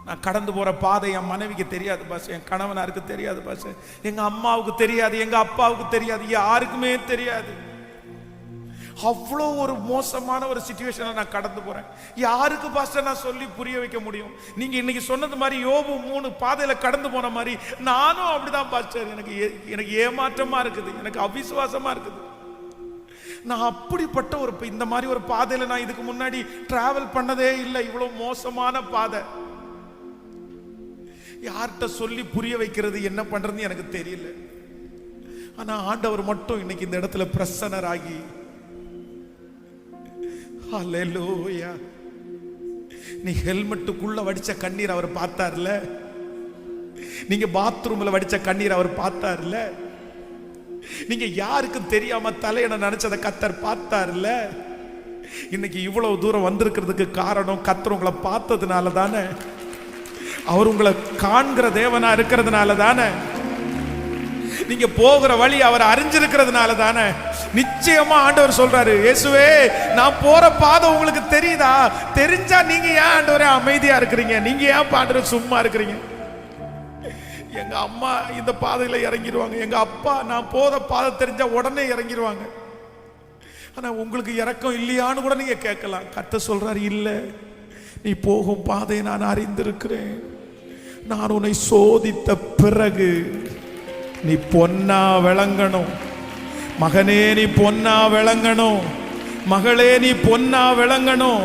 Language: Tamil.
நான் கடந்து போற பாதை என் மனைவிக்கு தெரியாது பாஸ், என் கணவனாருக்கு தெரியாது பாஸ், எங்க அம்மாவுக்கு தெரியாது, எங்க அப்பாவுக்கு தெரியாது, யாருக்குமே தெரியாது. அவ்வளோ ஒரு மோசமான ஒரு சிச்சுவேஷனை நான் கடந்து போறேன். யாருக்கு பாஸ்டர் நான் சொல்லி புரிய வைக்க முடியும்? நீங்க இன்னைக்கு சொன்னது மாதிரி யோபு 3 பாதையில கடந்து போன மாதிரி நானும் அப்படிதான் பாஸ்டர். எனக்கு ஏமாற்றமா இருக்குது, எனக்கு அவிசுவாசமா இருக்குது. நான் அப்படிப்பட்ட ஒரு இந்த மாதிரி ஒரு பாதையில நான் இதுக்கு முன்னாடி டிராவல் பண்ணதே இல்லை. இவ்வளவு மோசமான பாதை. யார்கிட்ட சொல்லி புரிய வைக்கிறது, என்ன பண்றதுன்னு எனக்கு தெரியல. ஆனா ஆண்டவர் மட்டும் இன்னைக்கு இந்த இடத்துல பிரசன்னராகி, ஹல்லேலூயா, நீ ஹெல்மெட்டுக்குள்ள வடிச்ச கண்ணீர் அவர் பார்த்தார்ல, நீங்க பாத்ரூம்ல வடிச்ச கண்ணீர் அவர் பார்த்தார்ல, நீங்க யாருக்கும் தெரியாம தலையணை நினைச்சதை கத்தர் பார்த்தார்ல. இன்னைக்கு இவ்வளவு தூரம் வந்திருக்கிறதுக்கு காரணம் கத்தர் உங்களை பார்த்ததுனால தானே, அவர் உங்களை காண்கிற தேவனா இருக்கிறதுனால தானே, நீங்க போகிற வழி அவர் அறிஞ்சிருக்கிறதுனால தானே. நிச்சயமா ஆண்டவர் சொல்றாரு, இயேசுவே நான் போற பாதை உங்களுக்கு தெரியுதா? தெரிஞ்சா நீங்க ஏன் ஆண்டவரே அமைதியா இருக்கிறீங்க? நீங்க ஏன் ஆண்டவரே சும்மா இருக்கிறீங்க? எங்க அம்மா இந்த பாதையில இறங்கிடுவாங்க, எங்க அப்பா நான் போத பாதை தெரிஞ்சா உடனே இறங்கிடுவாங்க. ஆனா உங்களுக்கு இறக்கம் இல்லையான்னு கூட நீங்க கேட்கலாம். கர்த்தர் சொல்றாரு, இல்ல, நீ போகும் பாதையை நான் அறிந்திருக்கிறேன். நான் உன்னை சோதித்த பிறகு நீ பொன்னா விளங்கணும். மகனே நீ பொன்னா விளங்கணும், மகளே நீ பொன்னா விளங்கணும்.